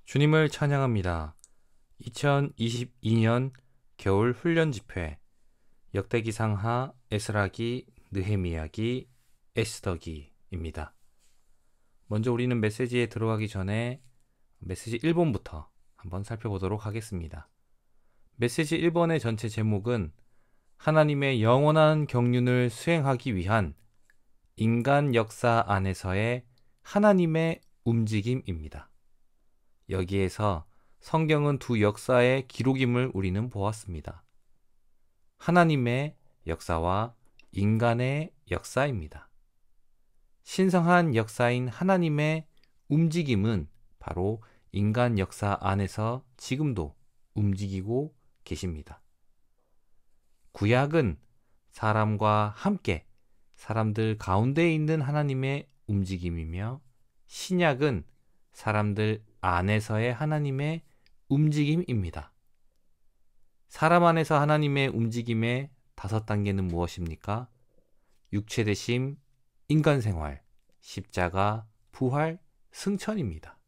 주님을 찬양합니다. 2022년 겨울 훈련 집회 역대기상하 에스라기 느헤미야기 에스더기입니다. 먼저 우리는 메시지에 들어가기 전에 메시지 1번부터 한번 살펴보도록 하겠습니다. 메시지 1번의 전체 제목은 하나님의 영원한 경륜을 수행하기 위한 인간 역사 안에서의 하나님의 움직임입니다. 여기에서 성경은 두 역사의 기록임을 우리는 보았습니다. 하나님의 역사와 인간의 역사입니다. 신성한 역사인 하나님의 움직임은 바로 인간 역사 안에서 지금도 움직이고 계십니다. 구약은 사람과 함께 사람들 가운데 있는 하나님의 움직임이며 신약은 사람들 안에서의 하나님의 움직임입니다. 사람 안에서 하나님의 움직임의 5단계는 무엇입니까? 육체 되심, 인간 생활, 십자가, 부활, 승천입니다.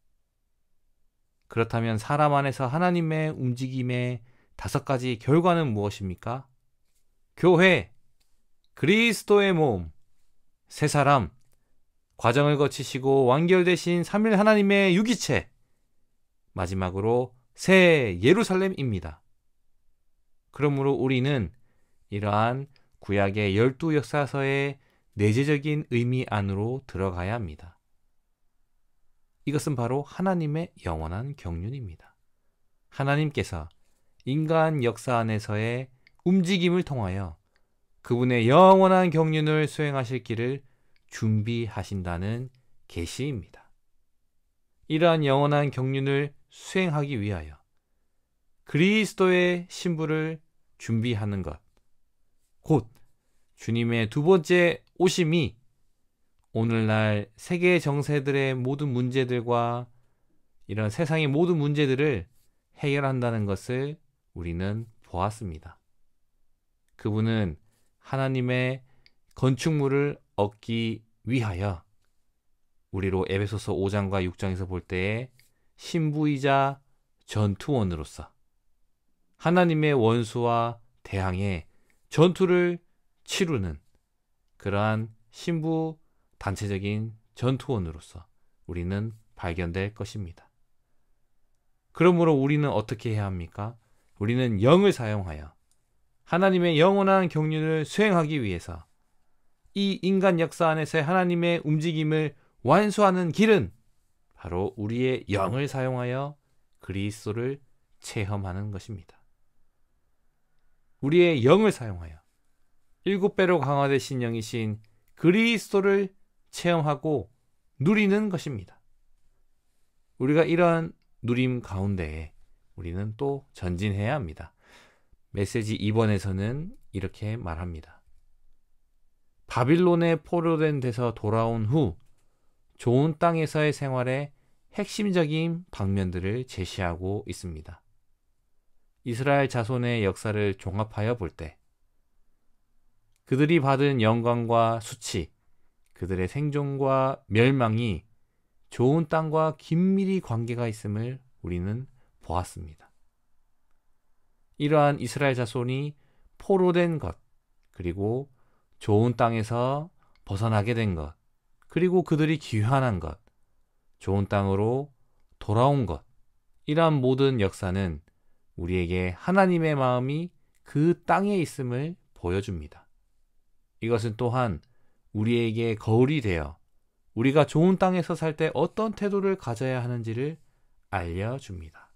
그렇다면 사람 안에서 하나님의 움직임의 5가지 결과는 무엇입니까? 교회, 그리스도의 몸, 새 사람, 과정을 거치시고 완결되신 3일 하나님의 유기체, 마지막으로 새 예루살렘입니다. 그러므로 우리는 이러한 구약의 12 역사서의 내재적인 의미 안으로 들어가야 합니다. 이것은 바로 하나님의 영원한 경륜입니다. 하나님께서 인간 역사 안에서의 움직임을 통하여 그분의 영원한 경륜을 수행하실 길을 준비하신다는 계시입니다. 이러한 영원한 경륜을 수행하기 위하여 그리스도의 신부를 준비하는 것, 곧 주님의 2번째 오심이 오늘날 세계 정세들의 모든 문제들과 이런 세상의 모든 문제들을 해결한다는 것을 우리는 보았습니다. 그분은 하나님의 건축물을 얻기 위하여 우리로 에베소서 5장과 6장에서 볼 때에 신부이자 전투원으로서 하나님의 원수와 대항해 전투를 치르는 그러한 신부 단체적인 전투원으로서 우리는 발견될 것입니다. 그러므로 우리는 어떻게 해야 합니까? 우리는 영을 사용하여 하나님의 영원한 경륜을 수행하기 위해서 이 인간 역사 안에서의 하나님의 움직임을 완수하는 길은 바로 우리의 영을 사용하여 그리스도를 체험하는 것입니다. 우리의 영을 사용하여 7배로 강화되신 영이신 그리스도를 체험하고 누리는 것입니다. 우리가 이러한 누림 가운데에 우리는 또 전진해야 합니다. 메시지 2번에서는 이렇게 말합니다. 바빌론에 포로된 데서 돌아온 후 좋은 땅에서의 생활의 핵심적인 방면들을 제시하고 있습니다. 이스라엘 자손의 역사를 종합하여 볼 때 그들이 받은 영광과 수치, 그들의 생존과 멸망이 좋은 땅과 긴밀히 관계가 있음을 우리는 보았습니다. 이러한 이스라엘 자손이 포로된 것, 그리고 좋은 땅에서 벗어나게 된 것, 그리고 그들이 귀환한 것, 좋은 땅으로 돌아온 것, 이러한 모든 역사는 우리에게 하나님의 마음이 그 땅에 있음을 보여줍니다. 이것은 또한 우리에게 거울이 되어 우리가 좋은 땅에서 살 때 어떤 태도를 가져야 하는지를 알려줍니다.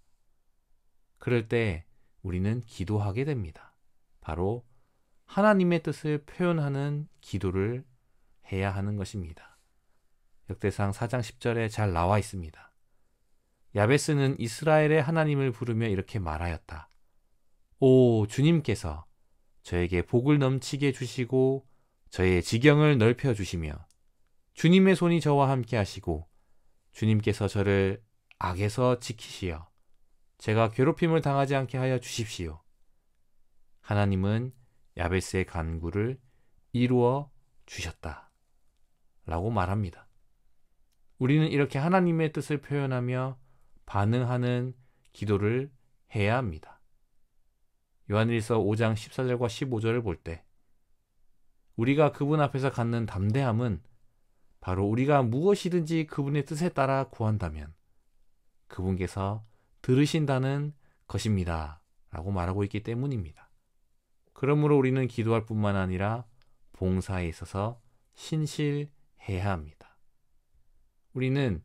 그럴 때 우리는 기도하게 됩니다. 바로 하나님의 뜻을 표현하는 기도를 해야 하는 것입니다. 역대상 4장 10절에 잘 나와 있습니다. 야베스는 이스라엘의 하나님을 부르며 이렇게 말하였다. 오 주님께서 저에게 복을 넘치게 주시고 저의 지경을 넓혀 주시며 주님의 손이 저와 함께 하시고 주님께서 저를 악에서 지키시어 제가 괴롭힘을 당하지 않게 하여 주십시오. 하나님은 야베스의 간구를 이루어 주셨다. 라고 말합니다. 우리는 이렇게 하나님의 뜻을 표현하며 반응하는 기도를 해야 합니다. 요한일서 5장 14절과 15절을 볼 때 우리가 그분 앞에서 갖는 담대함은 바로 우리가 무엇이든지 그분의 뜻에 따라 구한다면 그분께서 들으신다는 것입니다. 라고 말하고 있기 때문입니다. 그러므로 우리는 기도할 뿐만 아니라 봉사에 있어서 신실해야 합니다. 우리는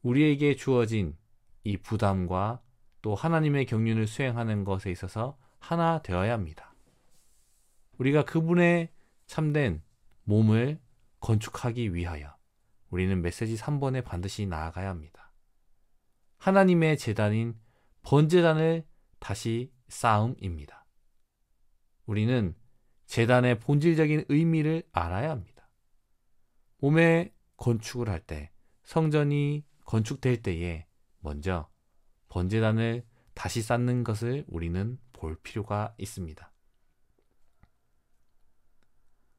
우리에게 주어진 이 부담과 또 하나님의 경륜을 수행하는 것에 있어서 하나 되어야 합니다. 우리가 그분의 참된 몸을 건축하기 위하여 우리는 메시지 3번에 반드시 나아가야 합니다. 하나님의 제단인 번제단을 다시 쌓음입니다. 우리는 제단의 본질적인 의미를 알아야 합니다. 몸의 건축을 할 때, 성전이 건축될 때에 먼저 번제단을 다시 쌓는 것을 우리는 볼 필요가 있습니다.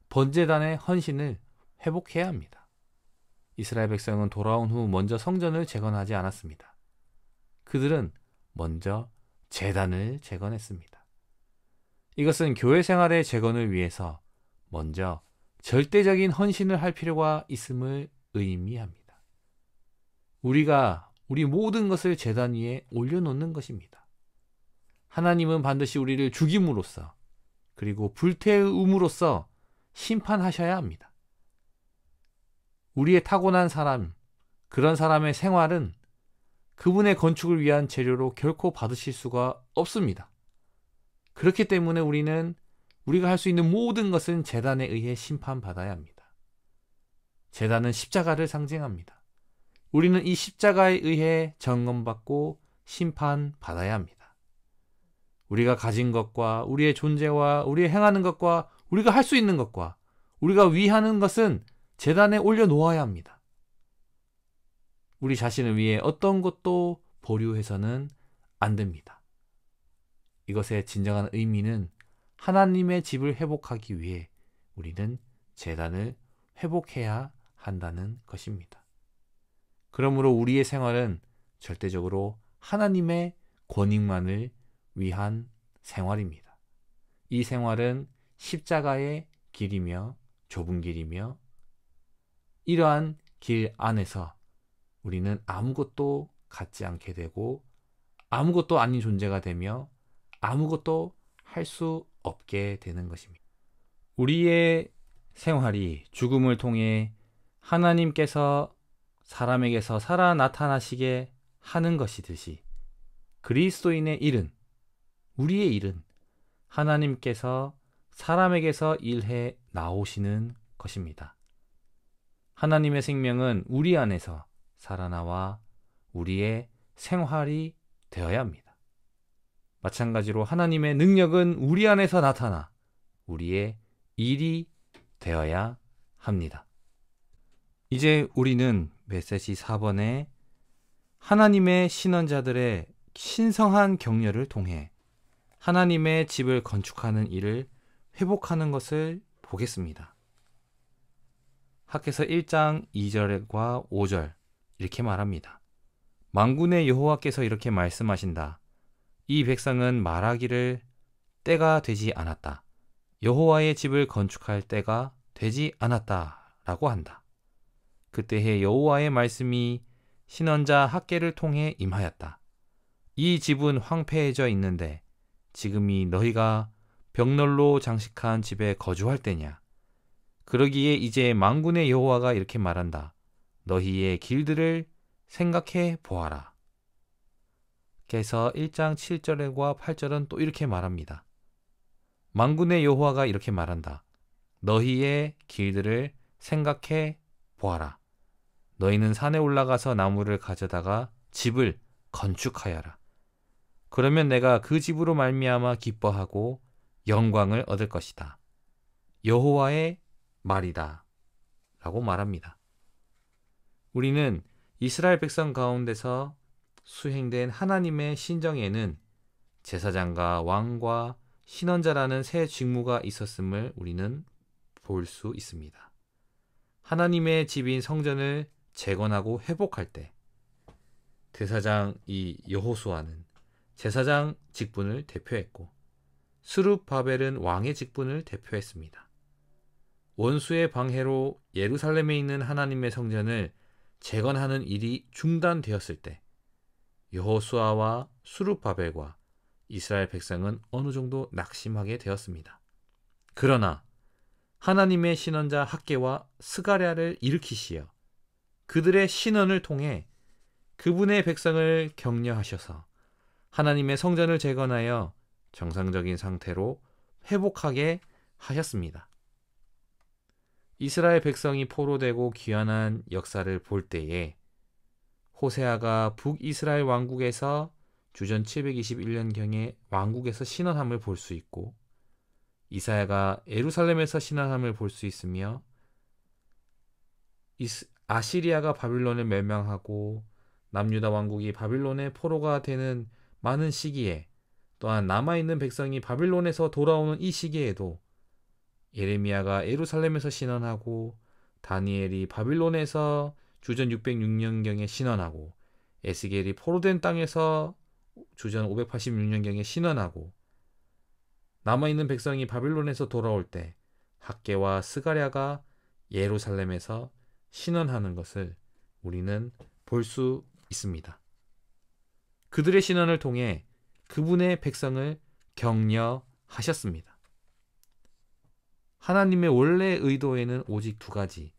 번제단의 헌신을 회복해야 합니다. 이스라엘 백성은 돌아온 후 먼저 성전을 재건하지 않았습니다. 그들은 먼저 제단을 재건했습니다. 이것은 교회 생활의 재건을 위해서 먼저 절대적인 헌신을 할 필요가 있음을 의미합니다. 우리가 우리 모든 것을 제단 위에 올려놓는 것입니다. 하나님은 반드시 우리를 죽임으로써 그리고 불태움으로써 심판하셔야 합니다. 우리의 타고난 사람, 그런 사람의 생활은 그분의 건축을 위한 재료로 결코 받으실 수가 없습니다. 그렇기 때문에 우리가 할 수 있는 모든 것은 제단에 의해 심판받아야 합니다. 제단은 십자가를 상징합니다. 우리는 이 십자가에 의해 점검받고 심판받아야 합니다. 우리가 가진 것과 우리의 존재와 우리의 행하는 것과 우리가 할 수 있는 것과 우리가 위하는 것은 제단에 올려놓아야 합니다. 우리 자신을 위해 어떤 것도 보류해서는 안 됩니다. 이것의 진정한 의미는 하나님의 집을 회복하기 위해 우리는 제단을 회복해야 한다는 것입니다. 그러므로 우리의 생활은 절대적으로 하나님의 권익만을 위한 생활입니다. 이 생활은 십자가의 길이며 좁은 길이며 이러한 길 안에서 우리는 아무것도 갖지 않게 되고 아무것도 아닌 존재가 되며 아무것도 할 수 없게 되는 것입니다. 우리의 생활이 죽음을 통해 하나님께서 사람에게서 살아 나타나시게 하는 것이듯이 그리스도인의 일은, 우리의 일은 하나님께서 사람에게서 일해 나오시는 것입니다. 하나님의 생명은 우리 안에서 살아나와 우리의 생활이 되어야 합니다. 마찬가지로 하나님의 능력은 우리 안에서 나타나 우리의 일이 되어야 합니다. 이제 우리는 메시지 4번에 하나님의 신원자들의 신성한 격려를 통해 하나님의 집을 건축하는 일을 회복하는 것을 보겠습니다. 학개서 1장 2절과 5절 이렇게 말합니다. 만군의 여호와께서 이렇게 말씀하신다. 이 백성은 말하기를 때가 되지 않았다. 여호와의 집을 건축할 때가 되지 않았다. 라고 한다. 그때에 여호와의 말씀이 신원자 학개를 통해 임하였다. 이 집은 황폐해져 있는데 지금이 너희가 벽난로 장식한 집에 거주할 때냐. 그러기에 이제 만군의 여호와가 이렇게 말한다. 너희의 길들을 생각해 보아라. 그래서 1장 7절과 8절은 또 이렇게 말합니다. 만군의 여호와가 이렇게 말한다. 너희의 길들을 생각해 보아라. 너희는 산에 올라가서 나무를 가져다가 집을 건축하여라. 그러면 내가 그 집으로 말미암아 기뻐하고 영광을 얻을 것이다. 여호와의 말이다. 라고 말합니다. 우리는 이스라엘 백성 가운데서 수행된 하나님의 신정에는 제사장과 왕과 신원자라는 세 직무가 있었음을 우리는 볼 수 있습니다. 하나님의 집인 성전을 재건하고 회복할 때 대사장 이 여호수아는 제사장 직분을 대표했고 스룹바벨은 왕의 직분을 대표했습니다. 원수의 방해로 예루살렘에 있는 하나님의 성전을 재건하는 일이 중단되었을 때 여호수아와 스룹바벨과 이스라엘 백성은 어느 정도 낙심하게 되었습니다. 그러나 하나님의 신원자 학개와 스가랴를 일으키시어 그들의 신원을 통해 그분의 백성을 격려하셔서 하나님의 성전을 재건하여 정상적인 상태로 회복하게 하셨습니다. 이스라엘 백성이 포로되고 귀환한 역사를 볼 때에 호세아가 북이스라엘 왕국에서 주전 721년경에 왕국에서 신원함을 볼 수 있고 이사야가 예루살렘에서 신원함을 볼 수 있으며 아시리아가 바빌론을 멸망하고 남유다 왕국이 바빌론의 포로가 되는 많은 시기에 또한 남아있는 백성이 바빌론에서 돌아오는 이 시기에도 예레미야가 예루살렘에서 신원하고 다니엘이 바빌론에서 주전 606년경에 신원하고 에스겔이 포로된 땅에서 주전 586년경에 신원하고 남아있는 백성이 바빌론에서 돌아올 때 학개와 스가랴가 예루살렘에서 신원하는 것을 우리는 볼 수 있습니다. 그들의 신원을 통해 그분의 백성을 격려하셨습니다. 하나님의 원래 의도에는 오직 두 가지,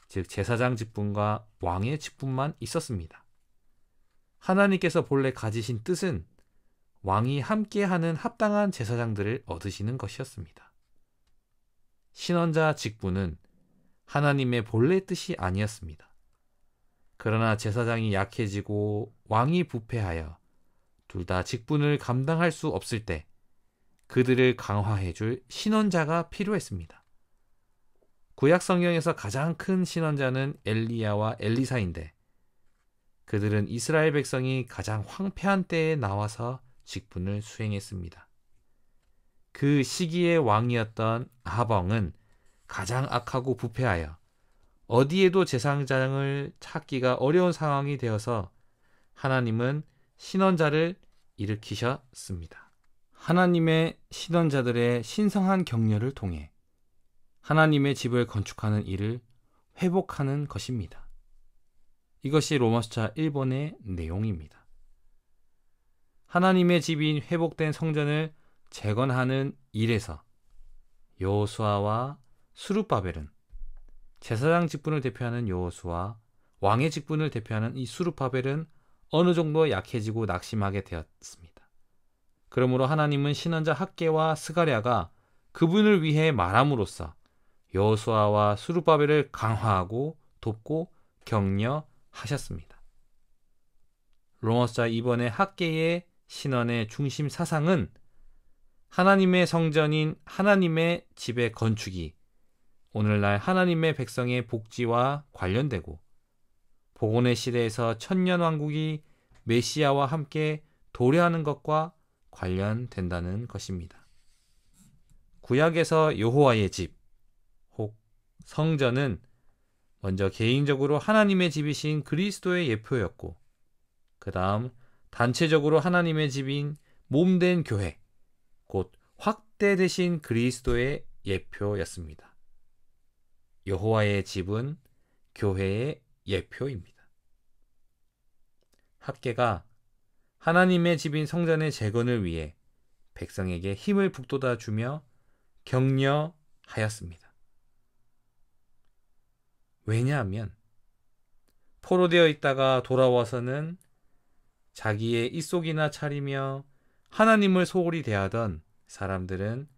즉 제사장 직분과 왕의 직분만 있었습니다. 하나님께서 본래 가지신 뜻은 왕이 함께하는 합당한 제사장들을 얻으시는 것이었습니다. 신원자 직분은 하나님의 본래 뜻이 아니었습니다. 그러나 제사장이 약해지고 왕이 부패하여 둘 다 직분을 감당할 수 없을 때 그들을 강화해줄 신원자가 필요했습니다. 구약 성경에서 가장 큰 신원자는 엘리야와 엘리사인데 그들은 이스라엘 백성이 가장 황폐한 때에 나와서 직분을 수행했습니다. 그 시기의 왕이었던 아합왕은 가장 악하고 부패하여 어디에도 제사장을 찾기가 어려운 상황이 되어서 하나님은 신원자를 일으키셨습니다. 하나님의 신원자들의 신성한 격려를 통해 하나님의 집을 건축하는 일을 회복하는 것입니다. 이것이 로마서 1번의 내용입니다. 하나님의 집인 회복된 성전을 재건하는 일에서 여호수아와 스룹바벨은 제사장 직분을 대표하는 여호수아, 왕의 직분을 대표하는 이 스룹바벨은 어느 정도 약해지고 낙심하게 되었습니다. 그러므로 하나님은 신원자 학개와 스가랴가 그분을 위해 말함으로써 여호수아와 스룹바벨을 강화하고 돕고 격려하셨습니다. 로마서 2번의 학개의 신원의 중심 사상은 하나님의 성전인 하나님의 집의 건축이 오늘날 하나님의 백성의 복지와 관련되고 복원의 시대에서 천년왕국이 메시아와 함께 도래하는 것과 관련된다는 것입니다. 구약에서 여호와의 집, 혹 성전은 먼저 개인적으로 하나님의 집이신 그리스도의 예표였고 그 다음 단체적으로 하나님의 집인 몸된 교회, 곧 확대되신 그리스도의 예표였습니다. 여호와의 집은 교회의 예표입니다. 학개가 하나님의 집인 성전의 재건을 위해 백성에게 힘을 북돋아 주며 격려하였습니다. 왜냐하면 포로되어 있다가 돌아와서는 자기의 입속이나 차리며 하나님을 소홀히 대하던 사람들은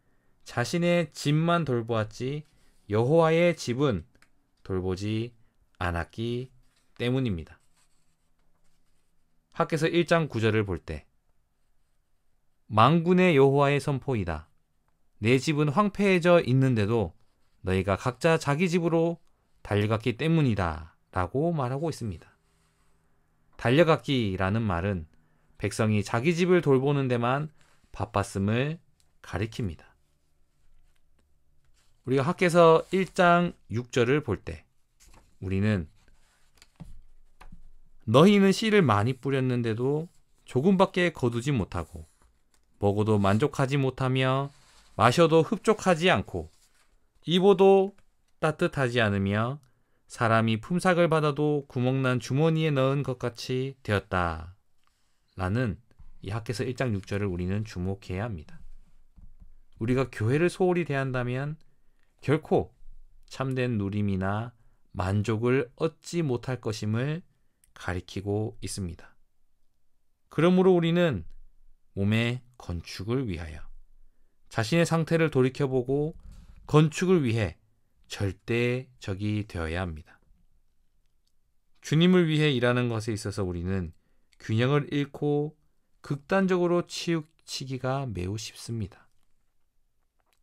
자신의 집만 돌보았지 여호와의 집은 돌보지 않았기 때문입니다. 학개서 1장 9절을 볼 때 만군의 여호와의 선포이다. 내 집은 황폐해져 있는데도 너희가 각자 자기 집으로 달려갔기 때문이다 라고 말하고 있습니다. 달려갔기라는 말은 백성이 자기 집을 돌보는 데만 바빴음을 가리킵니다. 우리가 학개서 1장 6절을 볼 때 우리는 너희는 씨를 많이 뿌렸는데도 조금밖에 거두지 못하고 먹어도 만족하지 못하며 마셔도 흡족하지 않고 입어도 따뜻하지 않으며 사람이 품삯을 받아도 구멍난 주머니에 넣은 것 같이 되었다. 라는 이 학개서 1장 6절을 우리는 주목해야 합니다. 우리가 교회를 소홀히 대한다면 결코 참된 누림이나 만족을 얻지 못할 것임을 가리키고 있습니다. 그러므로 우리는 몸의 건축을 위하여 자신의 상태를 돌이켜보고 건축을 위해 절대적이 되어야 합니다. 주님을 위해 일하는 것에 있어서 우리는 균형을 잃고 극단적으로 치우치기가 매우 쉽습니다.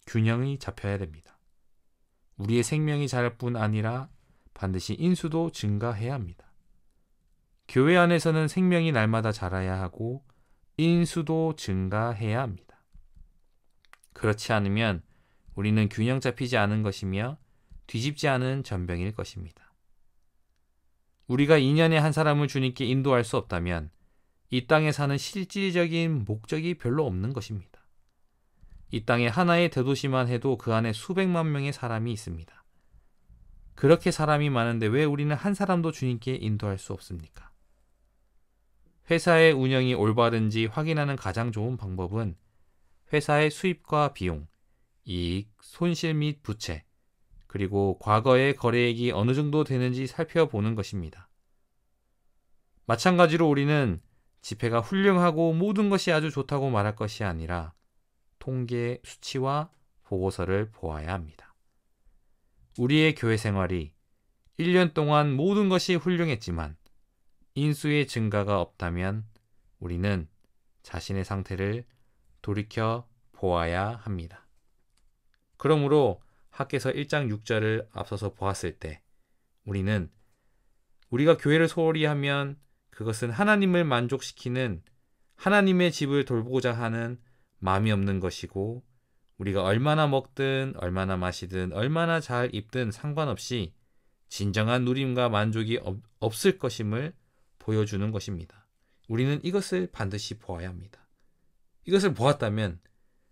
균형이 잡혀야 됩니다. 우리의 생명이 자랄 뿐 아니라 반드시 인수도 증가해야 합니다. 교회 안에서는 생명이 날마다 자라야 하고 인수도 증가해야 합니다. 그렇지 않으면 우리는 균형 잡히지 않은 것이며 뒤집지 않은 전병일 것입니다. 우리가 2년에 한 사람을 주님께 인도할 수 없다면 이 땅에 사는 실질적인 목적이 별로 없는 것입니다. 이 땅에 하나의 대도시만 해도 그 안에 수백만 명의 사람이 있습니다. 그렇게 사람이 많은데 왜 우리는 한 사람도 주님께 인도할 수 없습니까? 회사의 운영이 올바른지 확인하는 가장 좋은 방법은 회사의 수입과 비용, 이익, 손실 및 부채, 그리고 과거의 거래액이 어느 정도 되는지 살펴보는 것입니다. 마찬가지로 우리는 집회가 훌륭하고 모든 것이 아주 좋다고 말할 것이 아니라 통계 수치와 보고서를 보아야 합니다. 우리의 교회 생활이 1년 동안 모든 것이 훌륭했지만 인수의 증가가 없다면 우리는 자신의 상태를 돌이켜 보아야 합니다. 그러므로 학개서 1장 6절을 앞서서 보았을 때 우리는 우리가 교회를 소홀히 하면 그것은 하나님을 만족시키는 하나님의 집을 돌보고자 하는 마음이 없는 것이고 우리가 얼마나 먹든 얼마나 마시든 얼마나 잘 입든 상관없이 진정한 누림과 만족이 없을 것임을 보여주는 것입니다. 우리는 이것을 반드시 보아야 합니다. 이것을 보았다면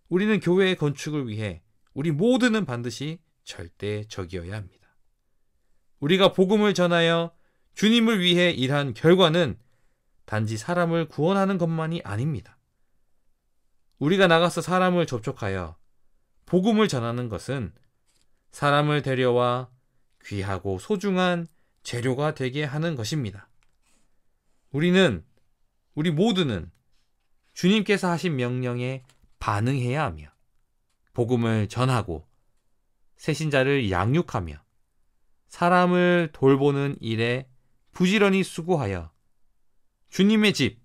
우리는 교회의 건축을 위해 우리 모두는 반드시 절대적이어야 합니다. 우리가 복음을 전하여 주님을 위해 일한 결과는 단지 사람을 구원하는 것만이 아닙니다. 우리가 나가서 사람을 접촉하여 복음을 전하는 것은 사람을 데려와 귀하고 소중한 재료가 되게 하는 것입니다. 우리 모두는 주님께서 하신 명령에 반응해야 하며 복음을 전하고 새신자를 양육하며 사람을 돌보는 일에 부지런히 수고하여 주님의 집,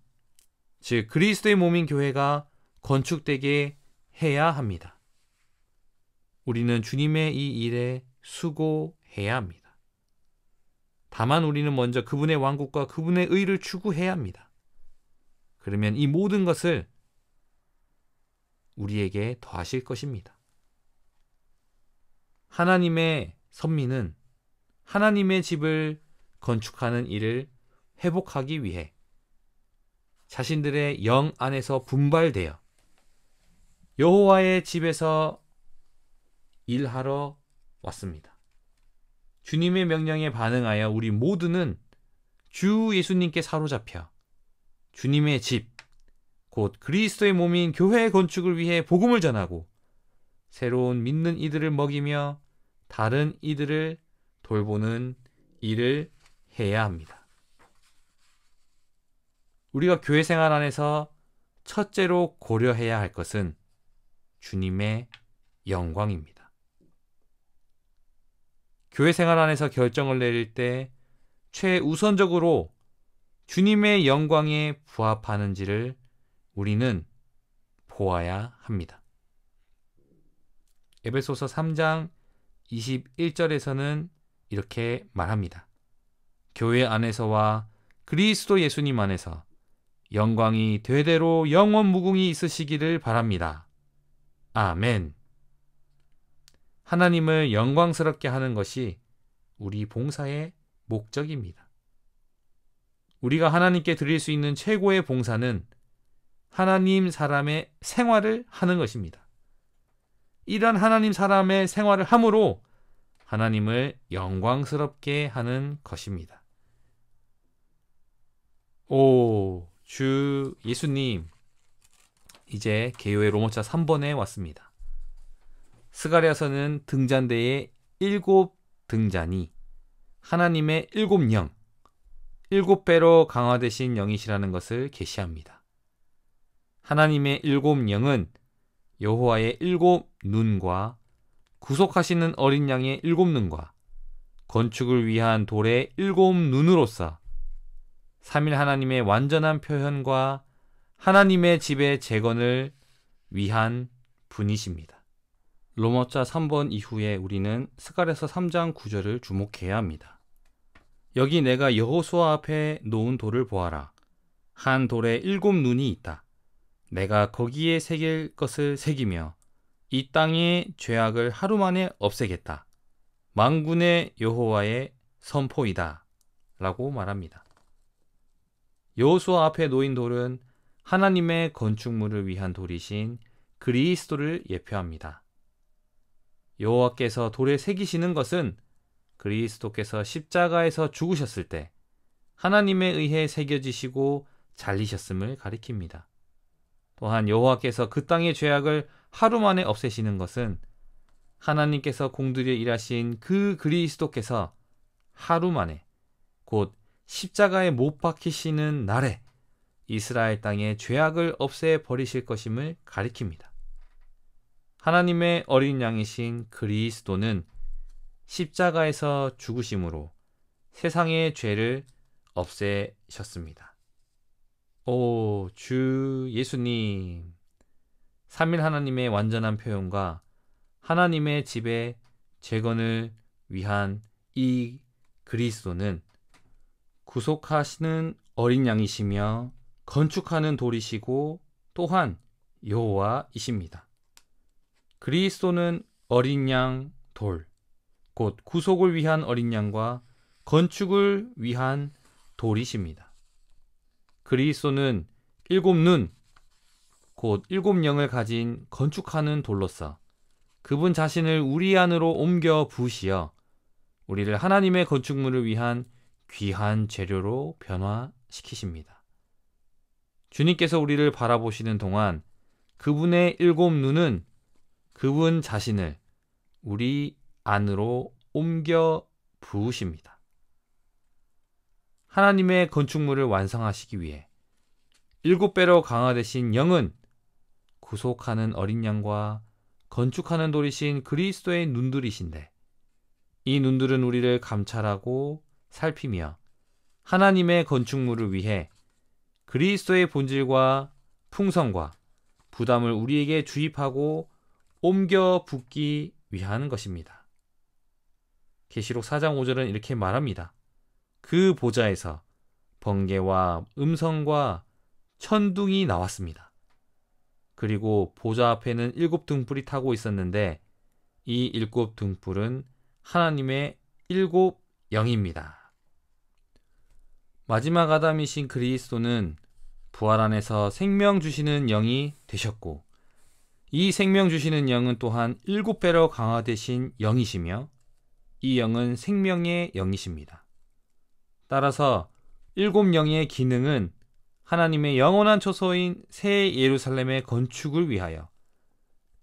즉 그리스도의 몸인 교회가 건축되게 해야 합니다. 우리는 주님의 이 일에 수고해야 합니다. 다만 우리는 먼저 그분의 왕국과 그분의 의를 추구해야 합니다. 그러면 이 모든 것을 우리에게 더하실 것입니다. 하나님의 선민은 하나님의 집을 건축하는 일을 회복하기 위해 자신들의 영 안에서 분발되어 여호와의 집에서 일하러 왔습니다. 주님의 명령에 반응하여 우리 모두는 주 예수님께 사로잡혀 주님의 집, 곧 그리스도의 몸인 교회의 건축을 위해 복음을 전하고 새로운 믿는 이들을 먹이며 다른 이들을 돌보는 일을 해야 합니다. 우리가 교회 생활 안에서 첫째로 고려해야 할 것은 주님의 영광입니다. 교회 생활 안에서 결정을 내릴 때 최우선적으로 주님의 영광에 부합하는지를 우리는 보아야 합니다. 에베소서 3장 21절에서는 이렇게 말합니다. 교회 안에서와 그리스도 예수님 안에서 영광이 되대로 영원 무궁히 있으시기를 바랍니다. 아멘. 하나님을 영광스럽게 하는 것이 우리 봉사의 목적입니다. 우리가 하나님께 드릴 수 있는 최고의 봉사는 하나님 사람의 생활을 하는 것입니다. 이러한 하나님 사람의 생활을 함으로 하나님을 영광스럽게 하는 것입니다. 오, 주 예수님, 이제 개요의 로마자 3번에 왔습니다. 스가랴서는 등잔대의 7등잔이 하나님의 7영, 7배로 강화되신 영이시라는 것을 계시합니다. 하나님의 7영은 여호와의 7눈과 구속하시는 어린 양의 7눈과 건축을 위한 돌의 7눈으로서 삼일 하나님의 완전한 표현과 하나님의 집의 재건을 위한 분이십니다. 로마자 3번 이후에 우리는 스가랴서 3장 9절을 주목해야 합니다. 여기 내가 여호수아 앞에 놓은 돌을 보아라. 한 돌에 7눈이 있다. 내가 거기에 새길 것을 새기며 이 땅의 죄악을 하루 만에 없애겠다. 만군의 여호와의 선포이다. 라고 말합니다. 여호수아 앞에 놓인 돌은 하나님의 건축물을 위한 돌이신 그리스도를 예표합니다. 여호와께서 돌에 새기시는 것은 그리스도께서 십자가에서 죽으셨을 때 하나님에 의해 새겨지시고 잘리셨음을 가리킵니다. 또한 여호와께서 그 땅의 죄악을 하루 만에 없애시는 것은 하나님께서 공들여 일하신 그 그리스도께서 하루 만에 곧 십자가에 못 박히시는 날에 이스라엘 땅의 죄악을 없애 버리실 것임을 가리킵니다. 하나님의 어린 양이신 그리스도는 십자가에서 죽으심으로 세상의 죄를 없애셨습니다. 오, 주 예수님, 삼일 하나님의 완전한 표현과 하나님의 집의 재건을 위한 이 그리스도는 구속하시는 어린 양이시며 건축하는 돌이시고 또한 여호와이십니다. 그리스도는 어린 양 돌, 곧 구속을 위한 어린 양과 건축을 위한 돌이십니다. 그리스도는 7눈, 곧 7영을 가진 건축하는 돌로서 그분 자신을 우리 안으로 옮겨 부으시어 우리를 하나님의 건축물을 위한 귀한 재료로 변화시키십니다. 주님께서 우리를 바라보시는 동안 그분의 7눈은 그분 자신을 우리 안으로 옮겨 부으십니다. 하나님의 건축물을 완성하시기 위해 7배로 강화되신 영은 구속하는 어린 양과 건축하는 돌이신 그리스도의 눈들이신데 이 눈들은 우리를 감찰하고 살피며 하나님의 건축물을 위해 그리스도의 본질과 풍성과 부담을 우리에게 주입하고 옮겨 붓기 위한 것입니다. 계시록 4장 5절은 이렇게 말합니다. 그 보좌에서 번개와 음성과 천둥이 나왔습니다. 그리고 보좌 앞에는 7등불이 타고 있었는데 이 7등불은 하나님의 7영입니다. 마지막 아담이신 그리스도는 부활 안에서 생명 주시는 영이 되셨고 이 생명 주시는 영은 또한 7배로 강화되신 영이시며 이 영은 생명의 영이십니다. 따라서 7영의 기능은 하나님의 영원한 초소인 새 예루살렘의 건축을 위하여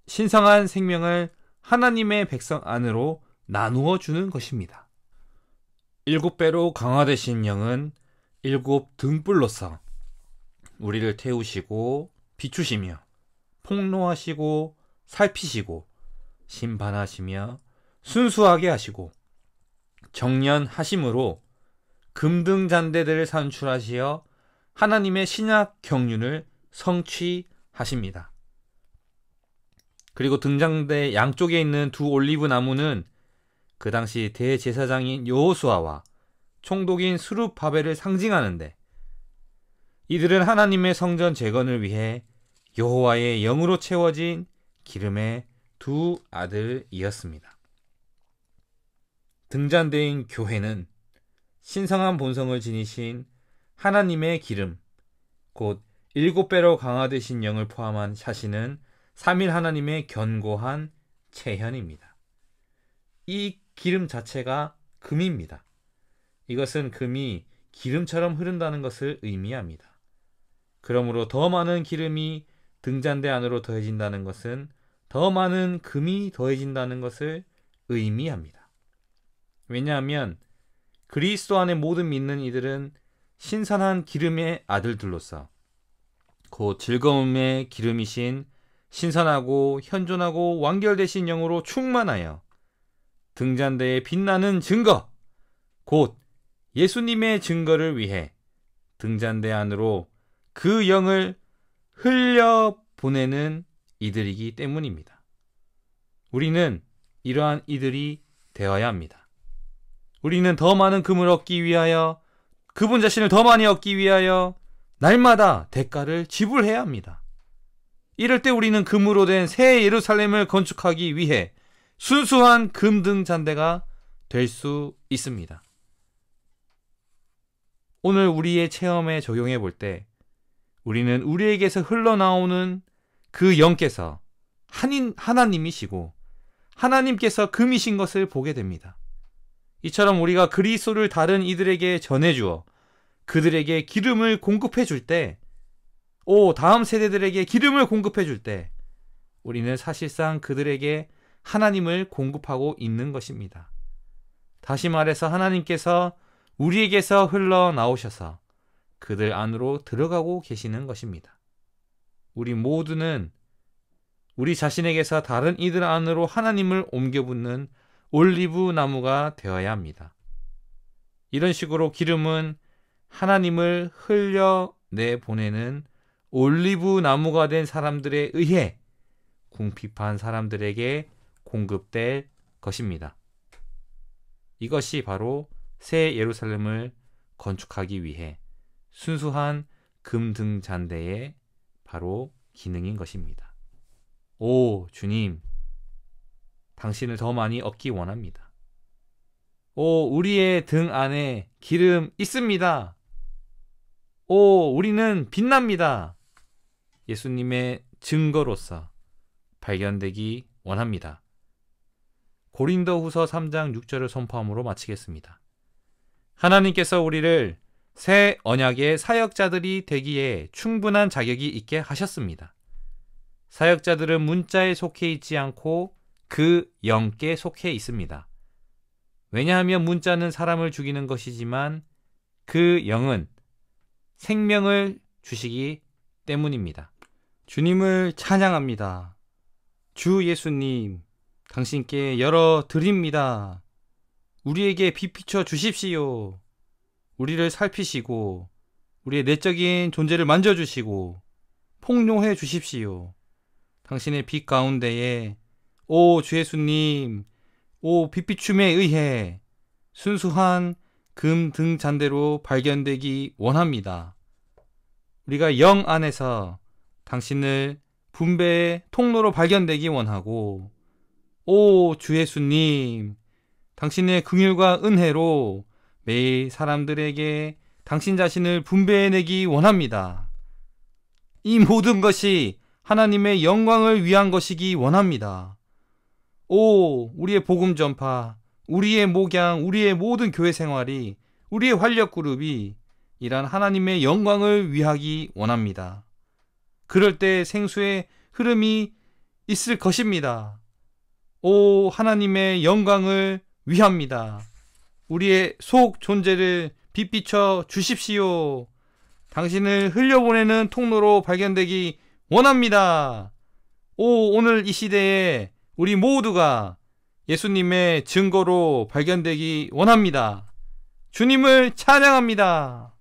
신성한 생명을 하나님의 백성 안으로 나누어 주는 것입니다. 7배로 강화되신 영은 7등불로서 우리를 태우시고 비추시며 폭로하시고 살피시고 심판하시며 순수하게 하시고 정련하심으로 금등잔대들을 산출하시어 하나님의 신약 경륜을 성취하십니다. 그리고 등잔대 양쪽에 있는 두 올리브 나무는 그 당시 대제사장인 여호수아와 총독인 스룹바벨을 상징하는데 이들은 하나님의 성전 재건을 위해 여호와의 영으로 채워진 기름의 두 아들이었습니다. 등잔대인 교회는 신성한 본성을 지니신 하나님의 기름, 곧 7배로 강화되신 영을 포함한 샤시는 3일 하나님의 견고한 체현입니다. 이 기름 자체가 금입니다. 이것은 금이 기름처럼 흐른다는 것을 의미합니다. 그러므로 더 많은 기름이 등잔대 안으로 더해진다는 것은 더 많은 금이 더해진다는 것을 의미합니다. 왜냐하면 그리스도 안에 모든 믿는 이들은 신선한 기름의 아들들로서 곧 즐거움의 기름이신 신선하고 현존하고 완결되신 영으로 충만하여 등잔대에 빛나는 증거, 곧 예수님의 증거를 위해 등잔대 안으로 그 영을 흘려보내는 이들이기 때문입니다. 우리는 이러한 이들이 되어야 합니다. 우리는 더 많은 금을 얻기 위하여, 그분 자신을 더 많이 얻기 위하여 날마다 대가를 지불해야 합니다. 이럴 때 우리는 금으로 된 새 예루살렘을 건축하기 위해 순수한 금등 잔대가 될 수 있습니다. 오늘 우리의 체험에 적용해 볼 때 우리는 우리에게서 흘러나오는 그 영께서 하나님이시고 하나님께서 금이신 것을 보게 됩니다. 이처럼 우리가 그리스도를 다른 이들에게 전해주어 그들에게 기름을 공급해 줄 때, 다음 세대들에게 기름을 공급해 줄 때 우리는 사실상 그들에게 하나님을 공급하고 있는 것입니다. 다시 말해서 하나님께서 우리에게서 흘러나오셔서 그들 안으로 들어가고 계시는 것입니다. 우리 모두는 우리 자신에게서 다른 이들 안으로 하나님을 옮겨붓는 올리브 나무가 되어야 합니다. 이런 식으로 기름은 하나님을 흘려내보내는 올리브 나무가 된 사람들에 의해 궁핍한 사람들에게 공급될 것입니다. 이것이 바로 새 예루살렘을 건축하기 위해 순수한 금등 잔대의 바로 기능인 것입니다. 오 주님, 당신을 더 많이 얻기 원합니다. 우리의 등 안에 기름 있습니다. 우리는 빛납니다. 예수님의 증거로서 발견되기 원합니다. 고린도후서 3장 6절을 선포함으로 마치겠습니다. 하나님께서 우리를 새 언약의 사역자들이 되기에 충분한 자격이 있게 하셨습니다. 사역자들은 문자에 속해 있지 않고 그 영께 속해 있습니다. 왜냐하면 문자는 사람을 죽이는 것이지만 그 영은 생명을 주시기 때문입니다. 주님을 찬양합니다. 주 예수님, 당신께 열어드립니다. 우리에게 빛 비춰 주십시오. 우리를 살피시고 우리의 내적인 존재를 만져주시고 폭로해 주십시오. 당신의 빛 가운데에 주 예수님, 빛비춤에 의해 순수한 금 등 잔대로 발견되기 원합니다. 우리가 영 안에서 당신을 분배의 통로로 발견되기 원하고, 주 예수님, 당신의 긍휼과 은혜로 매일 사람들에게 당신 자신을 분배해내기 원합니다. 이 모든 것이 하나님의 영광을 위한 것이기 원합니다. 우리의 복음 전파, 우리의 목양, 우리의 모든 교회 생활이, 우리의 활력 그룹이 이러한 하나님의 영광을 위하기 원합니다. 그럴 때 생수의 흐름이 있을 것입니다. 하나님의 영광을 위합니다. 우리의 속 존재를 빛비춰 주십시오. 당신을 흘려보내는 통로로 발견되기 원합니다. 오늘 이 시대에 우리 모두가 예수님의 증거로 발견되기 원합니다. 주님을 찬양합니다.